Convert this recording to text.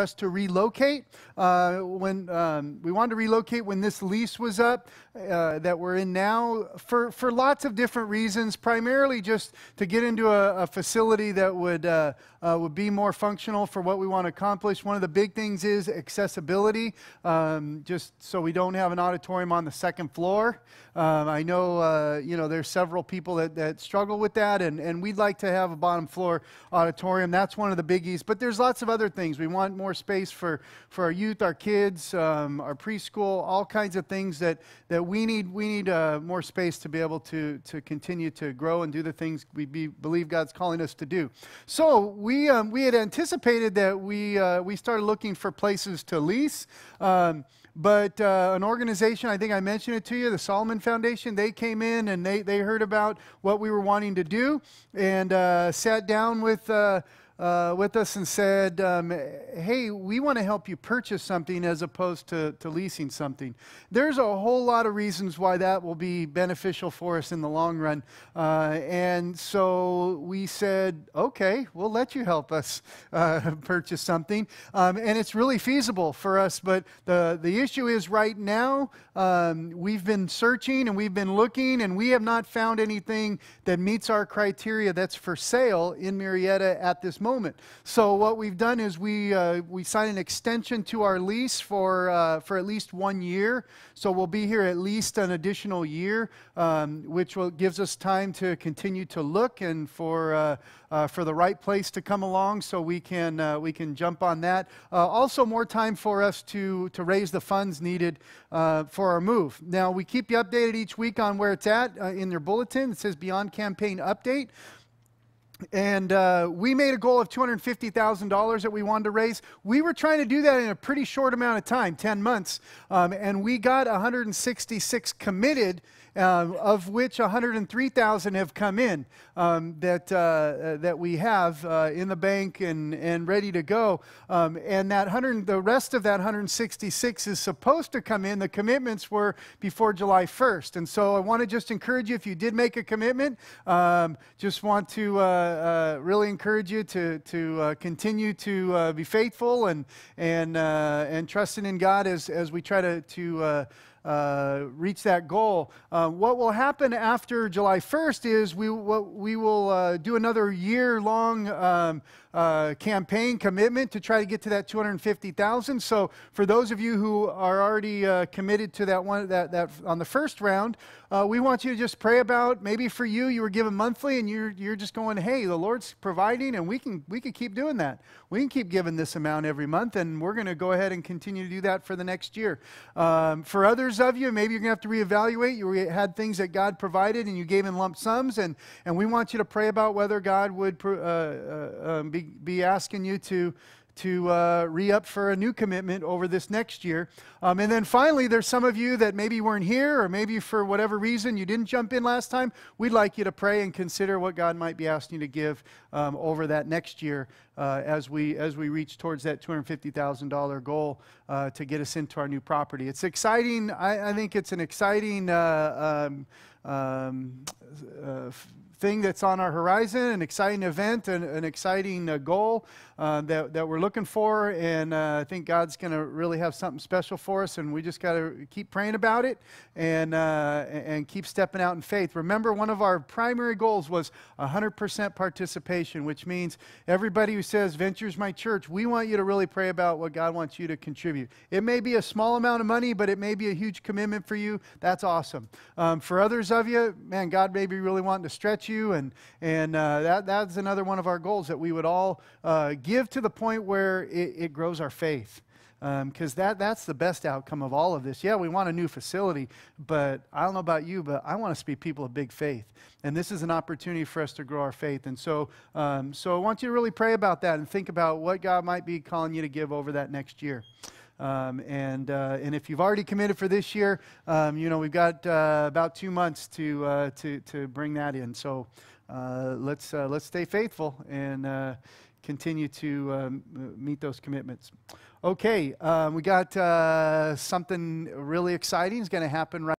us to relocate. When we wanted to relocate when this lease was up that we're in now for lots of different reasons, primarily just to get into a facility that would be more functional for what we want to accomplish. One of the big things is accessibility, just so we don't have an auditorium on the second floor. I know, there's several people that struggle with that, and we'd like to have a bottom floor auditorium. That's one of the biggies, but there's lots of other things. We want more space for our youth, our kids, our preschool, all kinds of things that we need. We need more space to be able to continue to grow and do the things we believe God's calling us to do. So we had anticipated that we started looking for places to lease. But an organization, I think I mentioned it to you, the Solomon Foundation, they came in and they heard about what we were wanting to do and sat down with us and said, hey, we want to help you purchase something as opposed to leasing something. There's a whole lot of reasons why that will be beneficial for us in the long run. And so we said, okay, we'll let you help us purchase something. And it's really feasible for us. But the issue is right now, we've been searching and we've been looking, and we have not found anything that meets our criteria that's for sale in Murrieta at this moment. So what we've done is we signed an extension to our lease for at least 1 year. So we'll be here at least an additional year, which gives us time to continue to look and for the right place to come along, so we can jump on that. Also, more time for us to raise the funds needed for our move. Now, we keep you updated each week on where it's at in your bulletin. It says Beyond Campaign Update. And we made a goal of $250,000 that we wanted to raise. We were trying to do that in a pretty short amount of time, 10 months. And we got 166 committed, of which 103,000 have come in that we have in the bank and ready to go. And the rest of that 166 is supposed to come in. The commitments were before July 1st. And so I want to just encourage you, if you did make a commitment, just want to really encourage you to continue to be faithful and trusting in God as we try to reach that goal. What will happen after July 1st is we will do another year-long campaign commitment to try to get to that $250,000. So for those of you who are already committed to that one that on the first round, we want you to just pray about, maybe for you were given monthly and you're just going, hey, the Lord's providing, and we can keep doing that. We can keep giving this amount every month, and we're going to go ahead and continue to do that for the next year. For others of you, maybe you're going to have to reevaluate. You had things that God provided and you gave in lump sums, and we want you to pray about whether God would be asking you to re-up for a new commitment over this next year. And then finally, there's some of you that maybe weren't here, or maybe for whatever reason you didn't jump in last time. We'd like you to pray and consider what God might be asking you to give over that next year as we reach towards that $250,000 goal to get us into our new property. It's exciting. I think it's an exciting thing that's on our horizon, an exciting event, an exciting goal that we're looking for, and I think God's going to really have something special for us, and we just got to keep praying about it and keep stepping out in faith. Remember, one of our primary goals was 100% participation, which means everybody who says, Venture's my church, we want you to really pray about what God wants you to contribute. It may be a small amount of money, but it may be a huge commitment for you. That's awesome. For others of you, man, God may be really wanting to stretch you, and that's another one of our goals, that we would all give to the point where it grows our faith. Because that's the best outcome of all of this. Yeah, we want a new facility, but I don't know about you, but I want us to be people of big faith. And this is an opportunity for us to grow our faith. And so I want you to really pray about that and think about what God might be calling you to give over that next year. And if you've already committed for this year, we've got about 2 months to bring that in. So let's stay faithful and continue to meet those commitments. Okay, we got something really exciting is going to happen right